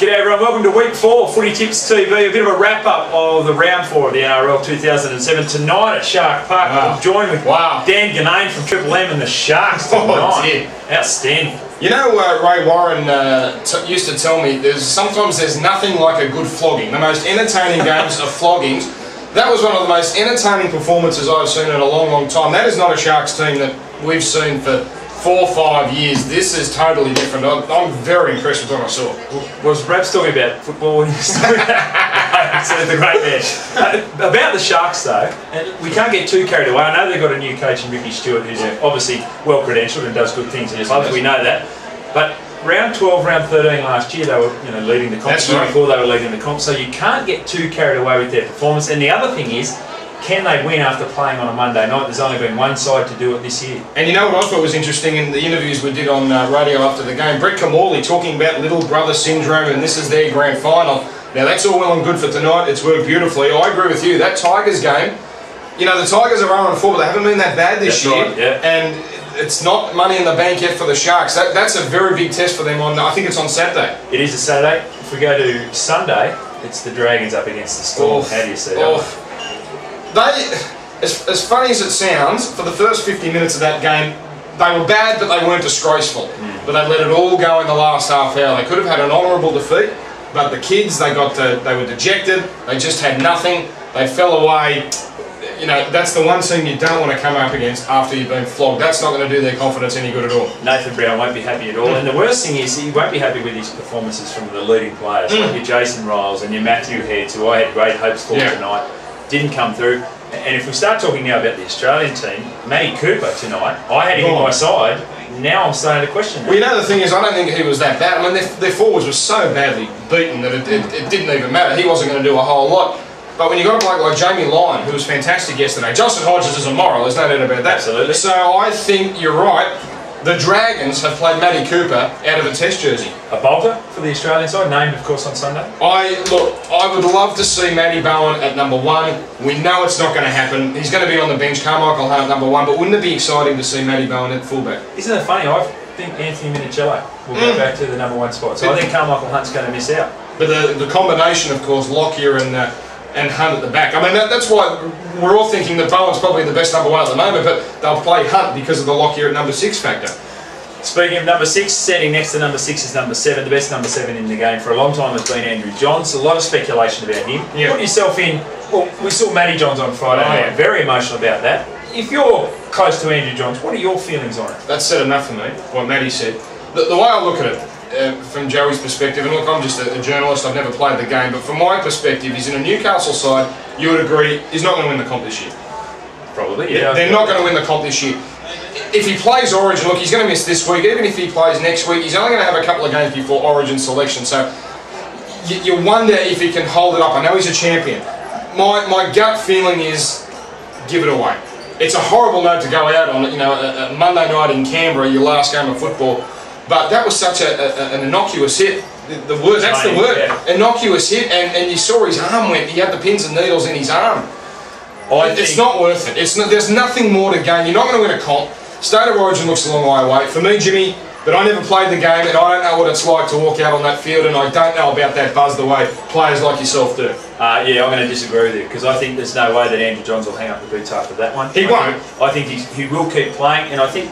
G'day everyone, welcome to week 4, Footy Tips TV, a bit of a wrap up of the round 4 of the NRL 2007 tonight at Shark Park. Wow. I'm joined with Dan Ginnane from Triple M and the Sharks tonight. Outstanding. You know, Ray Warren used to tell me sometimes there's nothing like a good flogging. The most entertaining games are floggings. That was one of the most entertaining performances I've seen in a long, long time. That is not a Sharks team that we've seen for 4 or 5 years. This is totally different. I'm very impressed with what I saw. Was Rabs talking about football when he was talking about the great man? About the Sharks though, and we can't get too carried away. I know they've got a new coach in Ricky Stewart who's obviously well credentialed and does good things in his clubs. We know that. But round 12, round 13 last year, they were leading the comp. That's right. Before they were leading the comp, so you can't get too carried away with their performance. And the other thing is, can they win after playing on a Monday night? There's only been one side to do it this year. And you know what I thought was interesting in the interviews we did on radio after the game? Brett Kamali talking about little brother syndrome and this is their grand final. Now that's all well and good for tonight. It's worked beautifully. I agree with you. That Tigers game, you know, the Tigers are 0-4, but they haven't been that bad this year. Right, yeah. And it's not money in the bank yet for the Sharks. That's a very big test for them on, I think it's on Saturday. It is a Saturday. If we go to Sunday, it's the Dragons up against the Storm. How do you see that? As funny as it sounds, for the first 50 minutes of that game, they were bad, but they weren't disgraceful. But they let it all go in the last half hour. They could have had an honourable defeat, but the kids, they were dejected. They just had nothing. They fell away. You know, that's the one team you don't want to come up against after you've been flogged. That's not going to do their confidence any good at all. Nathan Brown won't be happy at all. And the worst thing is, he won't be happy with his performances from the leading players, like your Jason Riles and your Matthew Heads, who I had great hopes for tonight. Didn't come through. And if we start talking now about the Australian team, Matty Cooper tonight, I had him on my side. Now I'm starting to question that. Well, you know, the thing is, I don't think he was that bad. I mean, their forwards were so badly beaten that it didn't even matter. He wasn't going to do a whole lot. But when you got a bloke like Jamie Lyon, who was fantastic yesterday, Justin Hodges is a moral, there's no doubt about that. Absolutely. So I think you're right. The Dragons have played Matty Cooper out of a test jersey. A bolter for the Australian side, named of course on Sunday. I would love to see Matty Bowen at number 1. We know it's not going to happen. He's going to be on the bench, Carmichael Hunt at number 1, but wouldn't it be exciting to see Matty Bowen at fullback? Isn't it funny? I think Anthony Minicello will go back to the number 1 spot. So I think Carmichael Hunt's going to miss out. But the combination, of course, Lockyer and Hunt at the back. I mean, that's why we're all thinking that Bowen's probably the best number 1 at the moment, but they'll play Hunt because of the Lockyer at number 6 factor. Speaking of number 6, standing next to number 6 is number 7. The best number 7 in the game for a long time has been Andrew Johns. A lot of speculation about him. Put yourself in. Well, we saw Matty Johns on Friday night. Very emotional about that. If you're close to Andrew Johns, what are your feelings on it? That's said enough for me, what Matty said. The way I look at it, from Joey's perspective, and look, I'm just a journalist, I've never played the game, but from my perspective, he's in a Newcastle side, you would agree, he's not going to win the comp this year. Probably, yeah. They're not going to win the comp this year. If he plays Origin, look, he's going to miss this week. Even if he plays next week, he's only going to have a couple of games before Origin selection. So you wonder if he can hold it up. I know he's a champion. My gut feeling is give it away. It's a horrible note to go out on, you know, a Monday night in Canberra, your last game of football. But that was such an innocuous hit. The word, that's the word. Yeah. Innocuous hit, and you saw his arm went. He had the pins and needles in his arm. It's not worth it. There's nothing more to gain. You're not going to win a comp. State of Origin looks a long way away. For me, Jimmy, but I never played the game and I don't know what it's like to walk out on that field, and I don't know about that buzz the way players like yourself do. Yeah, I'm going to disagree with you because I think there's no way that Andrew Johns will hang up the boots after that one. He won't. I think he will keep playing, and I think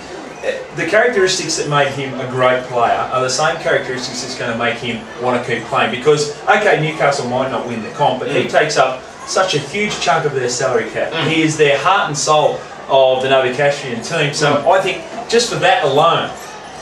the characteristics that made him a great player are the same characteristics that's going to make him want to keep playing because, okay, Newcastle might not win the comp, but he takes up such a huge chunk of their salary cap. He is their heart and soul of the Novocastrian team. So I think just for that alone,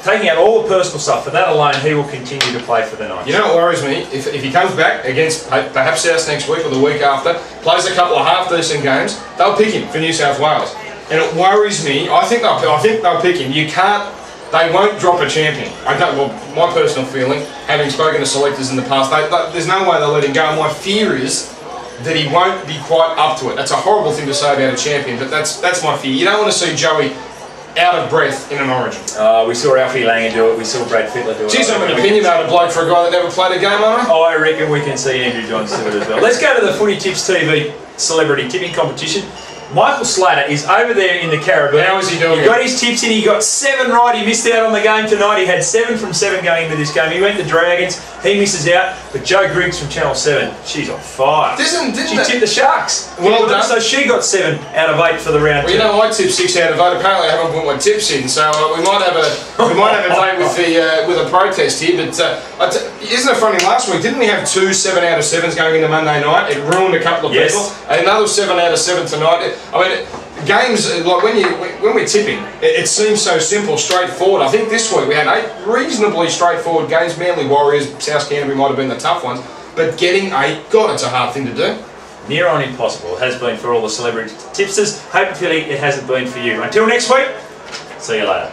taking out all the personal stuff, for that alone, he will continue to play for the Knights. You know what worries me? If he comes back against perhaps South next week or the week after, plays a couple of half-decent games, they'll pick him for New South Wales. And it worries me. I think they'll pick him. They won't drop a champion. Well, my personal feeling, having spoken to selectors in the past, there's no way they'll let him go. And my fear is that he won't be quite up to it. That's a horrible thing to say about a champion, but that's my fear. You don't want to see Joey out of breath in an Origin. We saw Alfie Langer do it, we saw Brad Fittler do it. Geez, I'm an opinionated bloke for a guy that never played a game on it. I reckon we can see Andrew Johns do it as well. Let's go to the Footy Tips TV celebrity tipping competition. Michael Slater is over there in the Caribbean. How is he doing? He got his tips in, he got 7 right, he missed out on the game tonight. He had 7 from 7 going into this game. He went to Dragons, he misses out. But Jo Griggs from Channel 7, she's on fire. Didn't she tipped the Sharks. Well done. So she got 7 out of 8 for the round. Well, you know, I tipped 6 out of 8. Apparently, I haven't put my tips in, so we might have a date with a protest here. But isn't it funny? Last week, didn't we have 2 7 out of 7s going into Monday night? It ruined a couple of people. And another 7 out of 7 tonight. I mean, games like when we're tipping, it seems so simple, straightforward. I think this week we had 8 reasonably straightforward games. Manly Warriors, South Canterbury might have been the tough ones, but getting 8, God, it's a hard thing to do. Near on impossible. It has been for all the celebrity tipsters. Hopefully it hasn't been for you. Until next week, see you later.